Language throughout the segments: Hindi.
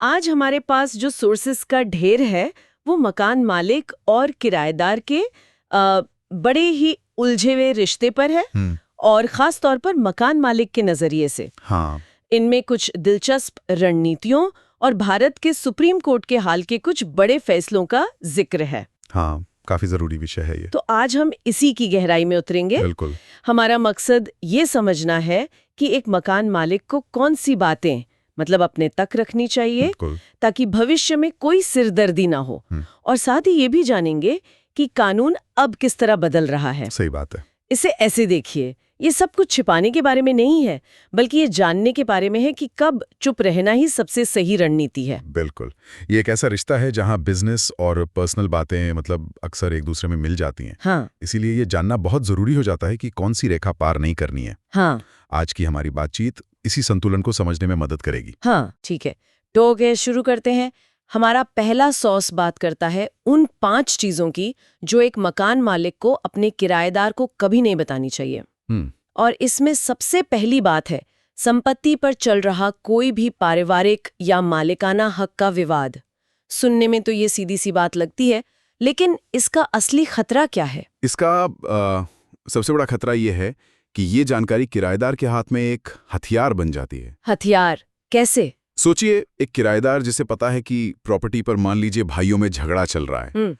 आज हमारे पास जो सोर्सेस का ढेर है वो मकान मालिक और किराएदार के बड़े ही उलझे हुए रिश्ते पर है और खास तौर पर मकान मालिक के नजरिए से। हाँ। इनमें कुछ दिलचस्प रणनीतियों और भारत के सुप्रीम कोर्ट के हाल के कुछ बड़े फैसलों का जिक्र है। हाँ, काफी जरूरी विषय है ये। तो आज हम इसी की गहराई में उतरेंगे। बिल्कुल। हमारा मकसद ये समझना है कि एक मकान मालिक को कौन सी बातें मतलब अपने तक रखनी चाहिए ताकि भविष्य में कोई सिरदर्दी ना हो, और साथ ही ये भी जानेंगे कि कानून अब किस तरह बदल रहा है। सही बात है। इसे ऐसे देखिए, ये सब कुछ छिपाने के बारे में नहीं है, बल्कि ये जानने के बारे में है कि कब चुप रहना ही सबसे सही रणनीति है। बिल्कुल। ये एक ऐसा रिश्ता है जहाँ बिजनेस और पर्सनल बातें मतलब अक्सर एक दूसरे में मिल जाती हैं। हाँ। इसीलिए ये जानना बहुत जरूरी हो जाता है कि कौन सी रेखा पार नहीं करनी है। हाँ। आज की हमारी बातचीत इसी संतुलन को समझने में मदद करेगी। हाँ, ठीक है। तो ओके, शुरू करते हैं। हमारा पहला सॉस बात करता है उन 5 चीजों की जो एक मकान मालिक को अपने किराएदार को कभी नहीं बतानी चाहिए। और इसमें सबसे पहली बात है संपत्ति पर चल रहा कोई भी पारिवारिक या मालिकाना हक का विवाद। सुनने में तो ये सीधी सी बात लगती है, लेकिन इसका असली खतरा क्या है? इसका सबसे बड़ा खतरा ये है कि ये जानकारी किराएदार के हाथ में एक हथियार बन जाती है। हथियार कैसे? सोचिए, एक किराएदार जिसे पता है कि प्रॉपर्टी पर मान लीजिए भाइयों में झगड़ा चल रहा है,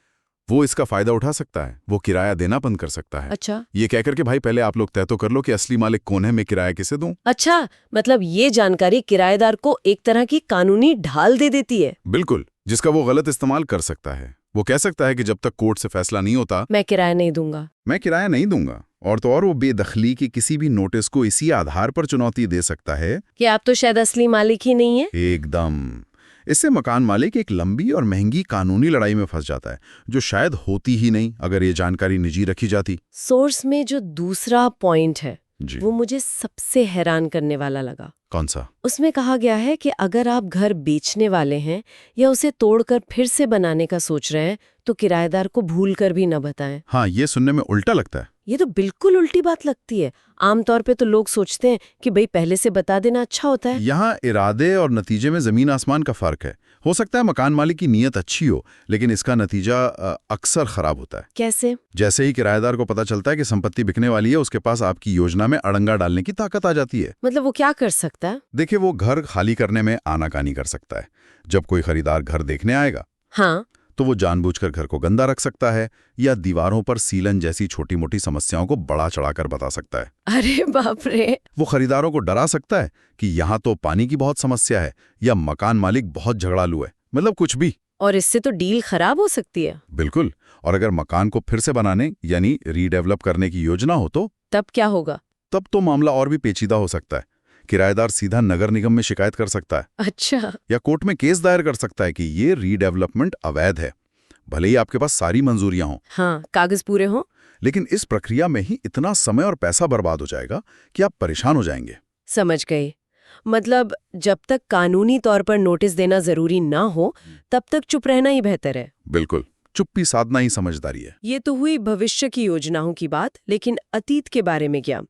वो इसका फायदा उठा सकता है। वो किराया देना बंद कर सकता है। अच्छा। ये कहकर के भाई पहले आप लोग तय तो कर लो कि असली मालिक कौन है, मैं किराया किसे दूं। अच्छा, मतलब ये जानकारी किराएदार को एक तरह की कानूनी ढाल दे देती है। बिल्कुल, जिसका वो गलत इस्तेमाल कर सकता है। वो कह सकता है कि जब तक कोर्ट से फैसला नहीं होता मैं किराया नहीं दूंगा। और तो और वो बेदखली के किसी भी नोटिस को इसी आधार पर चुनौती दे सकता है कि आप तो शायद असली मालिक ही नहीं है। एकदम। इससे मकान मालिक एक लंबी और महंगी कानूनी लड़ाई में फंस जाता है, जो शायद होती ही नहीं अगर ये जानकारी निजी रखी जाती। सोर्स में जो दूसरा पॉइंट है वो मुझे सबसे हैरान करने वाला लगा। कौन सा? उसमें कहा गया है कि अगर आप घर बेचने वाले हैं या उसे तोड़कर फिर से बनाने का सोच रहे हैं तो किराएदार को भूल कर भी न बताएं। हाँ, ये सुनने में उल्टा लगता है। ये तो बिल्कुल उल्टी बात लगती है। आमतौर पे तो लोग सोचते हैं कि भाई पहले से बता देना अच्छा होता है। यहाँ इरादे और नतीजे में जमीन आसमान का फर्क है। हो सकता है मकान मालिक की नीयत अच्छी हो, लेकिन इसका नतीजा अक्सर खराब होता है। कैसे? जैसे ही किराएदार को पता चलता है कि संपत्ति बिकने वाली है, उसके पास आपकी योजना में अड़ंगा डालने की ताकत आ जाती है। मतलब वो क्या कर सकता है? देखिए, वो घर खाली करने में आनाकानी कर सकता है। जब कोई खरीदार घर देखने आएगा, हाँ, तो वो जानबूझकर घर को गंदा रख सकता है या दीवारों पर सीलन जैसी छोटी मोटी समस्याओं को बड़ा चढ़ाकर बता सकता है। अरे बाप रे। वो खरीदारों को डरा सकता है कि यहाँ तो पानी की बहुत समस्या है या मकान मालिक बहुत झगड़ालू है, मतलब कुछ भी। और इससे तो डील खराब हो सकती है। बिल्कुल। और अगर मकान को फिर से बनाने यानी रीडेवलप करने की योजना हो तो तब क्या होगा? तब तो मामला और भी पेचीदा हो सकता है। किराएदार सीधा नगर निगम में शिकायत कर सकता है। अच्छा। या कोर्ट में केस दायर कर सकता है कि ये रीडेवलपमेंट अवैध है, भले ही आपके पास सारी मंजूरियां हों। हाँ, कागज पूरे हों। लेकिन इस प्रक्रिया में ही इतना समय और पैसा बर्बाद हो जाएगा कि आप परेशान हो जाएंगे। समझ गए। मतलब जब तक कानूनी तौर पर नोटिस देना जरूरी ना हो तब तक चुप रहना ही बेहतर है। बिल्कुल, चुप्पी साधना ही समझदारी है। ये तो हुई भविष्य की योजनाओं की बात, लेकिन अतीत के बारे में क्या?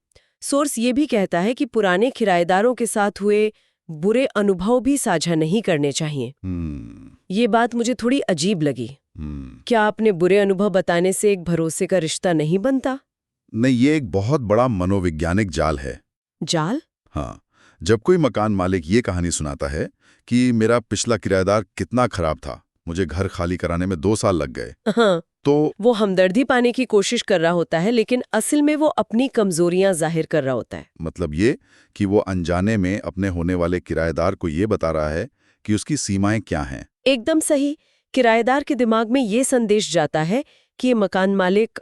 सोर्स ये भी कहता है कि पुराने किराएदारों के साथ हुए बुरे अनुभव भी साझा नहीं करने चाहिए। ये बात मुझे थोड़ी अजीब लगी। क्या आपने बुरे अनुभव बताने से एक भरोसे का रिश्ता नहीं बनता? नहीं, ये एक बहुत बड़ा मनोवैज्ञानिक जाल है। जाल? हाँ, जब कोई मकान मालिक ये कहानी सुनाता है कि मेरा पिछला किराएदार कितना खराब था, मुझे घर खाली कराने में 2 साल लग गए, हाँ, तो वो हमदर्दी पाने की कोशिश कर रहा होता है, लेकिन असल में वो अपनी कमजोरियां जाहिर कर रहा होता है। मतलब ये कि वो अनजाने में अपने होने वाले किराएदार को ये बता रहा है कि उसकी सीमाएं क्या हैं। एकदम सही। किराएदार के दिमाग में ये संदेश जाता है कि ये मकान मालिक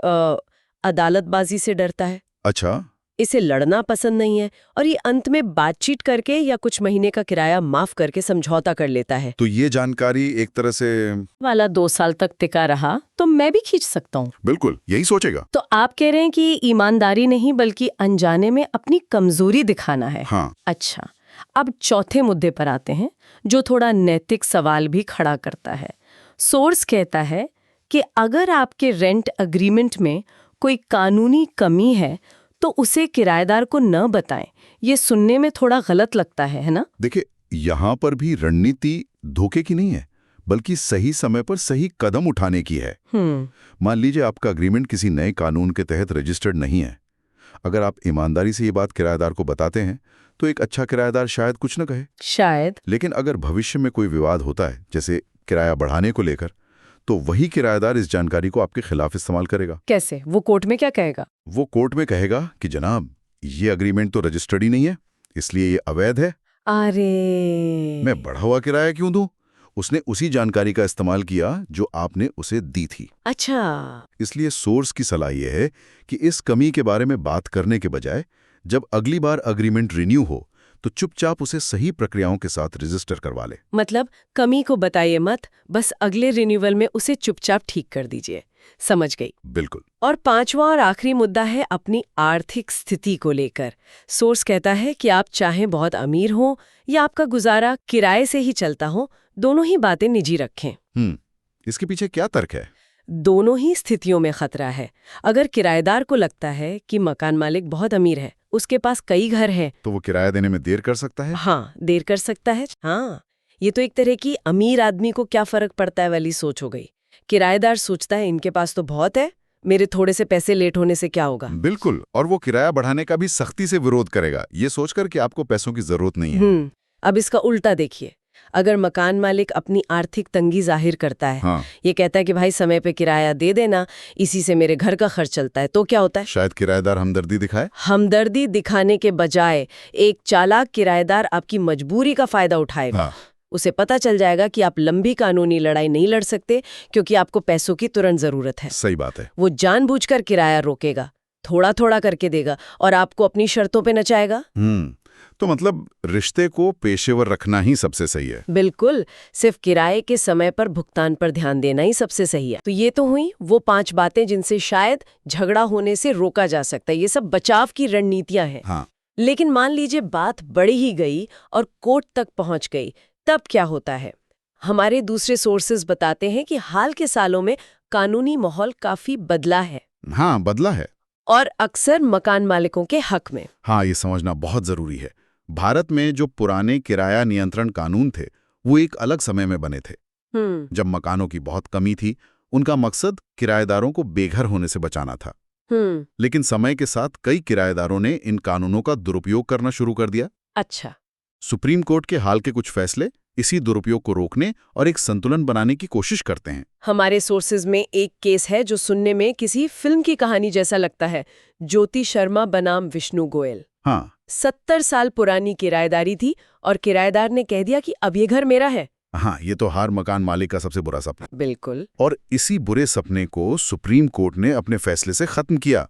अदालतबाजी से डरता है। अच्छा। इसे लड़ना पसंद नहीं है और ये अंत में बातचीत करके या कुछ महीने का किराया माफ करके समझौता कर लेता है। तो ये जानकारी एक तरह से वाला 2 साल तक टिका रहा तो मैं भी खींच सकता हूँ। बिल्कुल यही सोचेगा। तो आप कह रहे हैं कि ईमानदारी नहीं बल्कि अनजाने में अपनी कमजोरी दिखाना है। हाँ। अच्छा, अब चौथे मुद्दे पर आते हैं जो थोड़ा नैतिक सवाल भी खड़ा करता है। सोर्स कहता है कि अगर आपके रेंट अग्रीमेंट में कोई कानूनी कमी है तो उसे किराएदार को न बताएं। ये सुनने में थोड़ा गलत लगता है ना? देखिए, यहाँ पर भी रणनीति धोखे की नहीं है, बल्कि सही समय पर सही कदम उठाने की है। मान लीजिए आपका अग्रीमेंट किसी नए कानून के तहत रजिस्टर्ड नहीं है। अगर आप ईमानदारी से ये बात किराएदार को बताते हैं तो एक अच्छा किराएदार शायद कुछ न कहे, शायद। लेकिन अगर भविष्य में कोई विवाद होता है, जैसे किराया बढ़ाने को लेकर, तो वही किराएदार इस जानकारी को आपके खिलाफ इस्तेमाल करेगा। कैसे? वो कोर्ट में क्या कहेगा? वो कोर्ट में कहेगा कि जनाब, ये अग्रीमेंट तो रजिस्टर्ड ही नहीं है, इसलिए ये अवैध है। अरे, मैं बढ़ा हुआ किराया क्यों दूं? उसने उसी जानकारी का इस्तेमाल किया जो आपने उसे दी थी। अच्छा। इसलिए सोर्स की सलाह यह है कि इस कमी के बारे में बात करने के बजाय जब अगली बार अग्रीमेंट रिन्यू हो तो चुपचाप उसे सही प्रक्रियाओं के साथ रजिस्टर करवा ले। मतलब कमी को बताइए मत, बस अगले रिन्यूअल में उसे चुपचाप ठीक कर दीजिए। समझ गई। बिल्कुल। और पांचवा और आखिरी मुद्दा है अपनी आर्थिक स्थिति को लेकर। सोर्स कहता है कि आप चाहे बहुत अमीर हो या आपका गुजारा किराए से ही चलता हो, दोनों ही बातें निजी रखें। इसके पीछे क्या तर्क है? दोनों ही स्थितियों में खतरा है। अगर किराएदार को लगता है कि मकान मालिक बहुत अमीर है, उसके पास कई घर हैं, तो वो किराया देने में देर कर सकता है। हाँ, देर कर सकता है। हाँ, ये तो एक तरह की अमीर आदमी को क्या फर्क पड़ता है वाली सोच हो गई। किराएदार सोचता है इनके पास तो बहुत है, मेरे थोड़े से पैसे लेट होने से क्या होगा। बिल्कुल। और वो किराया बढ़ाने का भी सख्ती से विरोध करेगा, ये सोचकर कि आपको पैसों की जरूरत नहीं है। अब इसका उल्टा देखिए। अगर मकान मालिक अपनी आर्थिक तंगी जाहिर करता है, हाँ। ये कहता है कि भाई समय पे किराया दे देना, इसी से मेरे घर का खर्च चलता है, तो क्या होता है? शायद किराएदार हमदर्दी दिखाए। हमदर्दी दिखाने के बजाय एक चालाक किराएदार आपकी मजबूरी का फायदा उठाएगा। हाँ। उसे पता चल जाएगा कि आप लंबी कानूनी लड़ाई नहीं लड़ सकते क्योंकि आपको पैसों की तुरंत जरूरत है। सही बात है। वो जानबूझकर किराया रोकेगा, थोड़ा थोड़ा करके देगा और आपको अपनी शर्तों पे नचाएगा। तो मतलब रिश्ते को पेशेवर रखना ही सबसे सही है। बिल्कुल, सिर्फ किराए के समय पर भुगतान पर ध्यान देना ही सबसे सही है। तो ये तो हुई वो 5 बातें जिनसे शायद झगड़ा होने से रोका जा सकता है। ये सब बचाव की रणनीतियां हैं। हाँ। लेकिन मान लीजिए बात बढ़ ही गई और कोर्ट तक पहुंच गई, तब क्या होता है? हमारे दूसरे सोर्सेज बताते हैं कि हाल के सालों में कानूनी माहौल काफी बदला है। हाँ, बदला है। और अक्सर मकान मालिकों के हक में। हाँ, ये समझना बहुत जरूरी है। भारत में जो पुराने किराया नियंत्रण कानून थे, वो एक अलग समय में बने थे, जब मकानों की बहुत कमी थी। उनका मकसद किराएदारों को बेघर होने से बचाना था। लेकिन समय के साथ कई किराएदारों ने इन कानूनों का दुरुपयोग करना शुरू कर दिया। अच्छा। सुप्रीम कोर्ट के हाल के कुछ फैसले इसी दुरुपयोग को रोकने और एक संतुलन बनाने की कोशिश करते हैं। हमारे सोर्सेज में एक केस है जो सुनने में किसी फिल्म की कहानी जैसा लगता है। ज्योति शर्मा बनाम विष्णु गोयल। हाँ। 70 साल पुरानी किराएदारी थी और किराएदार ने कह दिया कि अब ये घर मेरा है। हाँ, ये तो हर मकान मालिक का सबसे बुरा सपना। बिल्कुल। और इसी बुरे सपने को सुप्रीम कोर्ट ने अपने फैसले से खत्म किया।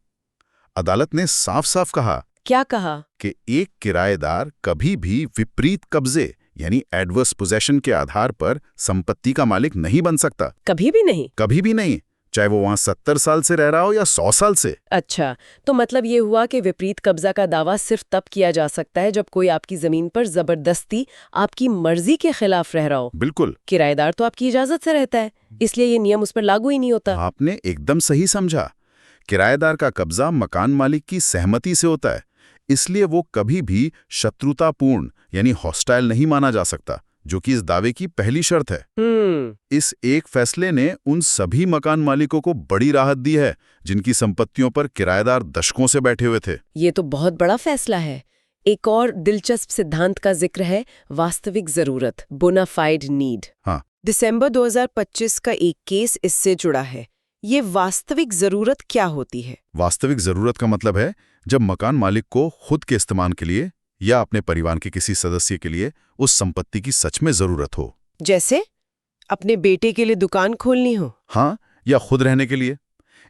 अदालत ने साफ साफ कहा। क्या कहा? कि एक किराएदार कभी भी विपरीत कब्जे यानी एडवर्स पोजेशन के आधार पर संपत्ति का मालिक नहीं बन सकता। कभी भी नहीं? कभी भी नहीं, चाहे वो वहां 70 साल से रह रहा हो या 100 साल से। अच्छा, तो मतलब ये हुआ कि विपरीत कब्जा का दावा सिर्फ तब किया जा सकता है जब कोई आपकी जमीन पर जबरदस्ती आपकी मर्जी के खिलाफ रह रहा हो। बिल्कुल। किराएदार तो आपकी इजाजत से रहता है, इसलिए ये नियम उस पर लागू ही नहीं होता। आपने एकदम सही समझा। किराएदार का कब्जा मकान मालिक की सहमति से होता है, इसलिए वो कभी भी शत्रुतापूर्ण यानी हॉस्टाइल नहीं माना जा सकता, जो कि इस दावे की पहली शर्त है। इस एक फैसले ने उन सभी मकान मालिकों को बड़ी राहत दी है जिनकी संपत्तियों पर किराएदार दशकों से बैठे हुए थे। ये तो बहुत बड़ा फैसला है। एक और दिलचस्प सिद्धांत का जिक्र है वास्तविक जरूरत, बोनाफाइड नीड। हाँ। दिसंबर 2025 का एक केस इससे जुड़ा है। ये वास्तविक जरूरत क्या होती है? वास्तविक जरूरत का मतलब है जब मकान मालिक को खुद के इस्तेमाल के लिए या अपने परिवार के किसी सदस्य के लिए उस संपत्ति की सच में जरूरत हो। जैसे अपने बेटे के लिए दुकान खोलनी हो। हाँ, या खुद रहने के लिए।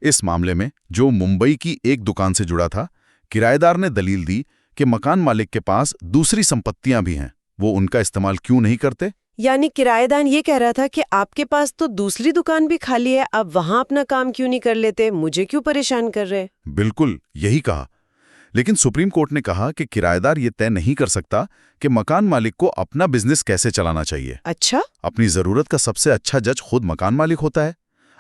इस मामले में जो मुंबई की एक दुकान से जुड़ा था, किराएदार ने दलील दी कि मकान मालिक के पास दूसरी संपत्तियां भी हैं, वो उनका इस्तेमाल क्यों नहीं करते। यानी किराएदार ये कह रहा था कि आपके पास तो दूसरी दुकान भी खाली है, आप वहां अपना काम क्यों नहीं कर लेते, मुझे क्यों परेशान कर रहे। बिल्कुल यही कहा। लेकिन सुप्रीम कोर्ट ने कहा कि किराएदार ये तय नहीं कर सकता कि मकान मालिक को अपना बिजनेस कैसे चलाना चाहिए। अच्छा? अपनी जरूरत का सबसे अच्छा जज खुद मकान मालिक होता है।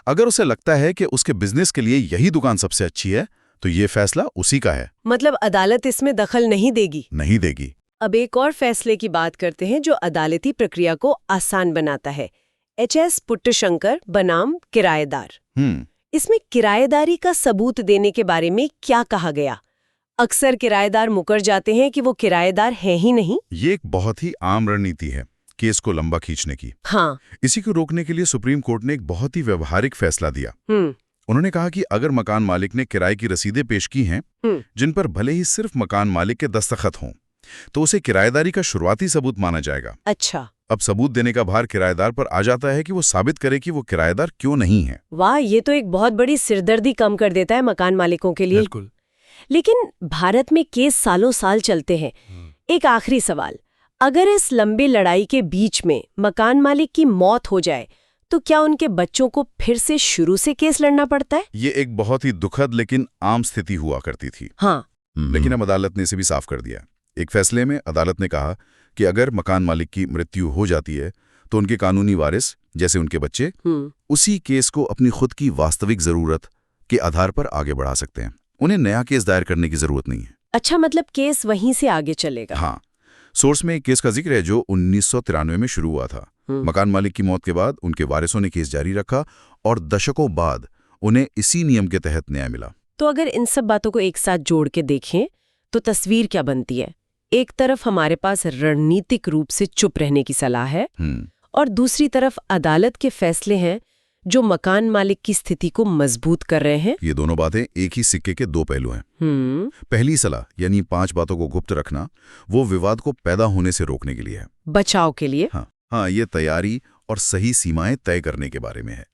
अगर उसे लगता है कि उसके बिजनेस के लिए यही दुकान सबसे अच्छी है, तो ये फैसला उसी का है। मतलब अदालत इसमें दखल नहीं देगी? नहीं देगी। अब एक और फैसले की बात करते हैं जो अदालती प्रक्रिया को आसान बनाता है। एच.एस. पुट्टशंकर बनाम किराएदार। इसमें किराएदारी का सबूत देने के बारे में क्या कहा गया? अक्सर किराएदार मुकर जाते हैं कि वो किराएदार हैं ही नहीं। ये एक बहुत ही आम रणनीति है केस को लंबा खींचने की। हाँ। इसी को रोकने के लिए सुप्रीम कोर्ट ने एक बहुत ही व्यवहारिक फैसला दिया। उन्होंने कहा कि अगर मकान मालिक ने किराए की रसीदें पेश की हैं, जिन पर भले ही सिर्फ मकान मालिक के दस्तखत हों, तो उसे किराएदारी का शुरुआती सबूत माना जाएगा। अच्छा। अब सबूत देने का भार किराएदार पर आ जाता है कि वो साबित करे कि वो किराएदार क्यों नहीं है। वाह, ये तो एक बहुत बड़ी सिरदर्दी कम कर देता है मकान मालिकों के लिए। बिल्कुल। लेकिन भारत में केस सालों साल चलते हैं। एक आखिरी सवाल, अगर इस लंबी लड़ाई के बीच में मकान मालिक की मौत हो जाए तो क्या उनके बच्चों को फिर से शुरू से केस लड़ना पड़ता है? ये एक बहुत ही दुखद लेकिन आम स्थिति हुआ करती थी। हाँ। लेकिन अब अदालत ने इसे भी साफ कर दिया। एक फैसले में अदालत ने कहा कि अगर मकान मालिक की मृत्यु हो जाती है तो उनके कानूनी वारिस, जैसे उनके बच्चे, उसी केस को अपनी खुद की वास्तविक जरूरत के आधार पर आगे बढ़ा सकते हैं। उन्हें नया केस दायर करने की जरूरत नहीं है। अच्छा, मतलब केस वहीं से आगे चलेगा? हाँ। सोर्स में एक केस का जिक्र है जो 1993 में शुरू हुआ था। मकान मालिक की मौत के बाद उनके वारिसों ने केस जारी रखा और दशकों बाद उन्हें इसी नियम के तहत न्याय मिला। तो अगर इन सब बातों को एक साथ जोड़ के देखें तो तस्वीर क्या बनती है? एक तरफ हमारे पास रणनीतिक रूप से चुप रहने की सलाह है और दूसरी तरफ अदालत के फैसले हैं जो मकान मालिक की स्थिति को मजबूत कर रहे हैं। ये दोनों बातें एक ही सिक्के के दो पहलू हैं। पहली सलाह यानी 5 बातों को गुप्त रखना, वो विवाद को पैदा होने से रोकने के लिए है, बचाव के लिए। हाँ, ये तैयारी और सही सीमाएं तय करने के बारे में है।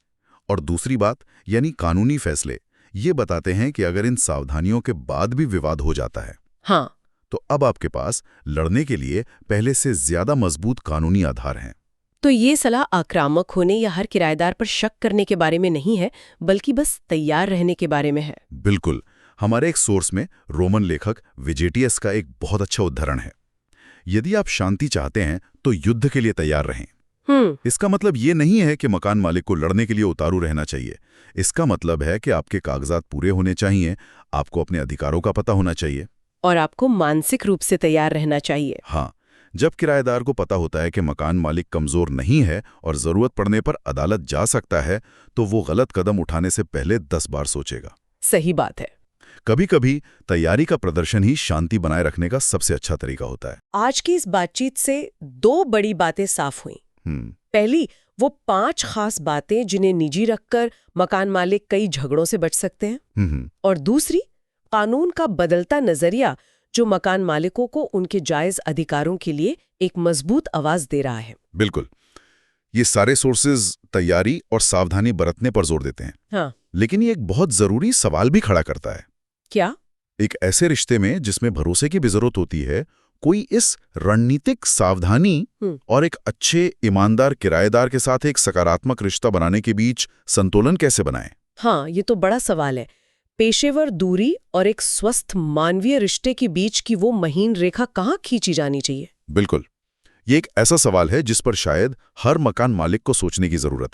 और दूसरी बात यानी कानूनी फैसले ये बताते हैं कि अगर इन सावधानियों के बाद भी विवाद हो जाता है, हाँ, तो अब आपके पास लड़ने के लिए पहले से ज्यादा मजबूत कानूनी आधार हैं। तो ये सलाह आक्रामक होने या हर किराएदार पर शक करने के बारे में नहीं है, बल्कि बस तैयार रहने के बारे में है। बिल्कुल। हमारे एक सोर्स में रोमन लेखक विजेटियस का एक बहुत अच्छा उदाहरण है। यदि आप शांति चाहते हैं तो युद्ध के लिए तैयार रहें। इसका मतलब ये नहीं है कि मकान मालिक को लड़ने के लिए उतारू रहना चाहिए। इसका मतलब है कि आपके कागजात पूरे होने चाहिए, आपको अपने अधिकारों का पता होना चाहिए और आपको मानसिक रूप से तैयार रहना चाहिए। हाँ, जब किराएदार को पता होता है कि मकान मालिक कमजोर नहीं है और जरूरत पड़ने पर अदालत जा सकता है, तो वो गलत कदम उठाने से पहले 10 बार सोचेगा। सही बात है। कभी कभी तैयारी का प्रदर्शन ही शांति बनाए रखने का सबसे अच्छा तरीका होता है। आज की इस बातचीत से 2 बड़ी बातें साफ हुई। पहली, वो 5 खास बातें जिन्हें निजी रखकर मकान मालिक कई झगड़ों से बच सकते हैं। और दूसरी, कानून का बदलता नजरिया जो मकान मालिकों को उनके जायज अधिकारों के लिए एक मजबूत आवाज दे रहा है। बिल्कुल। ये सारे सोर्सेज तैयारी और सावधानी बरतने पर जोर देते हैं। हाँ। लेकिन ये एक बहुत जरूरी सवाल भी खड़ा करता है। क्या? एक ऐसे रिश्ते में जिसमें भरोसे की भी जरूरत होती है, कोई इस रणनीतिक सावधानी और एक अच्छे ईमानदार किराएदार के साथ एक सकारात्मक रिश्ता बनाने के बीच संतुलन कैसे बनाए? हाँ, ये तो बड़ा सवाल है। पेशेवर दूरी और एक स्वस्थ मानवीय रिश्ते के बीच की वो महीन रेखा कहाँ खींची जानी चाहिए? बिल्कुल। ये एक ऐसा सवाल है जिस पर शायद हर मकान मालिक को सोचने की जरूरत है।